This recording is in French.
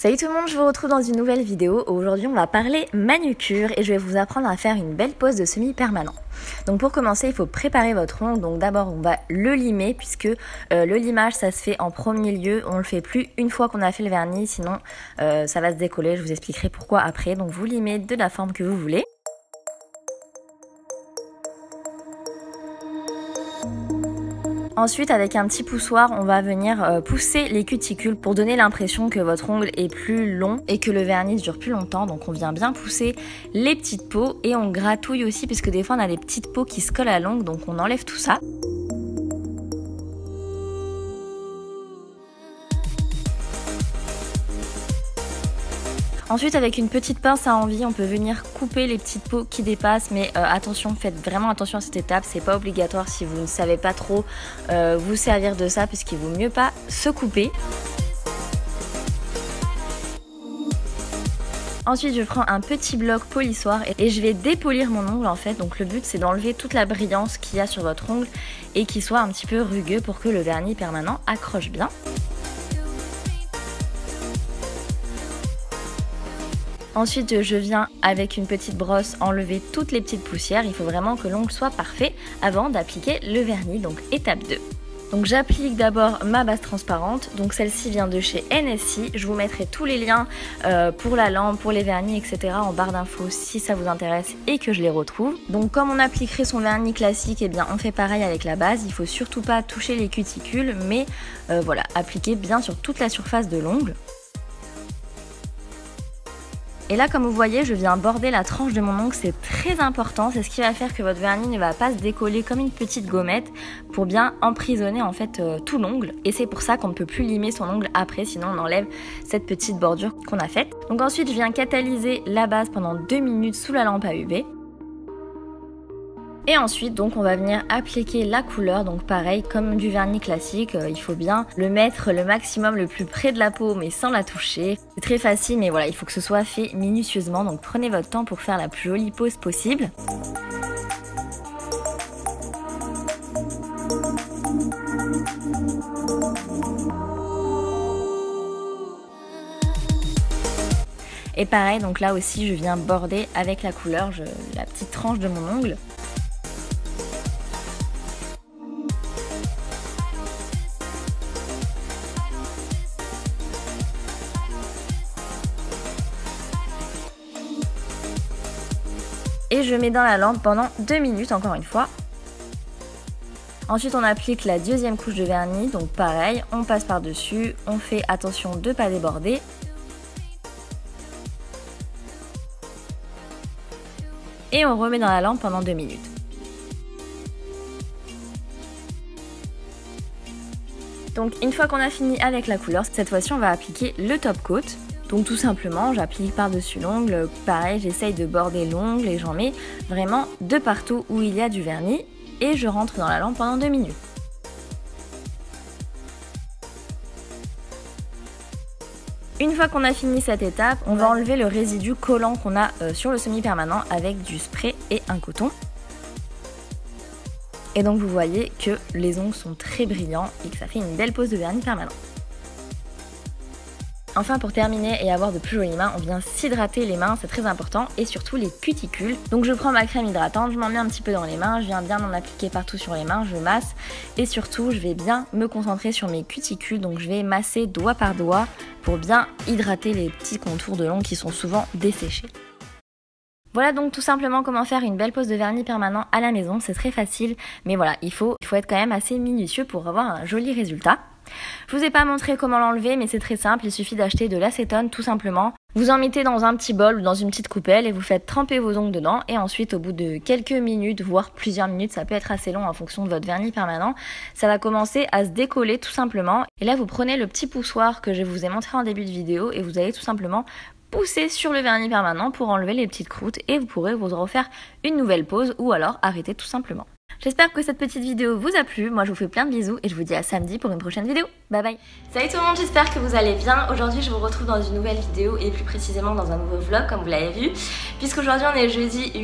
Salut tout le monde, je vous retrouve dans une nouvelle vidéo. Aujourd'hui on va parler manucure et je vais vous apprendre à faire une belle pose de semi-permanent. Donc pour commencer il faut préparer votre ongle. Donc d'abord on va le limer puisque le limage ça se fait en premier lieu. On le fait plus une fois qu'on a fait le vernis, sinon ça va se décoller. Je vous expliquerai pourquoi après. Donc vous limez de la forme que vous voulez. Ensuite, avec un petit poussoir, on va venir pousser les cuticules pour donner l'impression que votre ongle est plus long et que le vernis dure plus longtemps. Donc on vient bien pousser les petites peaux et on gratouille aussi parce que des fois on a des petites peaux qui se collent à l'ongle, donc on enlève tout ça. Ensuite, avec une petite pince à envie, on peut venir couper les petites peaux qui dépassent, mais attention, faites vraiment attention à cette étape, c'est pas obligatoire si vous ne savez pas trop vous servir de ça, puisqu'il vaut mieux pas se couper. Ensuite, je prends un petit bloc polissoir et je vais dépolir mon ongle en fait. Donc le but c'est d'enlever toute la brillance qu'il y a sur votre ongle et qu'il soit un petit peu rugueux pour que le vernis permanent accroche bien. Ensuite, je viens avec une petite brosse enlever toutes les petites poussières. Il faut vraiment que l'ongle soit parfait avant d'appliquer le vernis, donc étape 2. Donc j'applique d'abord ma base transparente, donc celle-ci vient de chez NSI. Je vous mettrai tous les liens pour la lampe, pour les vernis, etc. en barre d'infos si ça vous intéresse et que je les retrouve. Donc comme on appliquerait son vernis classique, eh bien on fait pareil avec la base. Il faut surtout pas toucher les cuticules, mais voilà, appliquer bien sur toute la surface de l'ongle. Et là, comme vous voyez, je viens border la tranche de mon ongle, c'est très important. C'est ce qui va faire que votre vernis ne va pas se décoller comme une petite gommette pour bien emprisonner en fait tout l'ongle. Et c'est pour ça qu'on ne peut plus limer son ongle après, sinon on enlève cette petite bordure qu'on a faite. Donc ensuite, je viens catalyser la base pendant 2 minutes sous la lampe à UV. Et ensuite, donc, on va venir appliquer la couleur. Donc pareil, comme du vernis classique, il faut bien le mettre le maximum le plus près de la peau, mais sans la toucher. C'est très facile, mais voilà, il faut que ce soit fait minutieusement. Donc prenez votre temps pour faire la plus jolie pose possible. Et pareil, donc là aussi, je viens border avec la couleur, la petite tranche de mon ongle. Et je mets dans la lampe pendant 2 minutes encore une fois. Ensuite on applique la deuxième couche de vernis, donc pareil, on passe par dessus, on fait attention de ne pas déborder. Et on remet dans la lampe pendant 2 minutes. Donc une fois qu'on a fini avec la couleur, cette fois-ci on va appliquer le top coat. Donc tout simplement, j'applique par-dessus l'ongle, pareil, j'essaye de border l'ongle et j'en mets vraiment de partout où il y a du vernis et je rentre dans la lampe pendant 2 minutes. Une fois qu'on a fini cette étape, on va enlever le résidu collant qu'on a sur le semi-permanent avec du spray et un coton. Et donc vous voyez que les ongles sont très brillants et que ça fait une belle pose de vernis permanent. Enfin, pour terminer et avoir de plus jolies mains, on vient s'hydrater les mains, c'est très important, et surtout les cuticules. Donc je prends ma crème hydratante, je m'en mets un petit peu dans les mains, je viens bien en appliquer partout sur les mains, je masse, et surtout je vais bien me concentrer sur mes cuticules, donc je vais masser doigt par doigt pour bien hydrater les petits contours de l'ongle qui sont souvent desséchés. Voilà donc tout simplement comment faire une belle pose de vernis permanent à la maison, c'est très facile, mais voilà, il faut être quand même assez minutieux pour avoir un joli résultat. Je vous ai pas montré comment l'enlever, mais c'est très simple, il suffit d'acheter de l'acétone tout simplement. Vous en mettez dans un petit bol ou dans une petite coupelle et vous faites tremper vos ongles dedans et ensuite au bout de quelques minutes, voire plusieurs minutes, ça peut être assez long en fonction de votre vernis permanent, ça va commencer à se décoller tout simplement. Et là vous prenez le petit poussoir que je vous ai montré en début de vidéo et vous allez tout simplement pousser sur le vernis permanent pour enlever les petites croûtes et vous pourrez vous refaire une nouvelle pose ou alors arrêter tout simplement. J'espère que cette petite vidéo vous a plu, moi je vous fais plein de bisous et je vous dis à samedi pour une prochaine vidéo. Bye bye. Salut tout le monde, j'espère que vous allez bien. Aujourd'hui je vous retrouve dans une nouvelle vidéo et plus précisément dans un nouveau vlog comme vous l'avez vu. Puisqu'aujourd'hui on est jeudi 8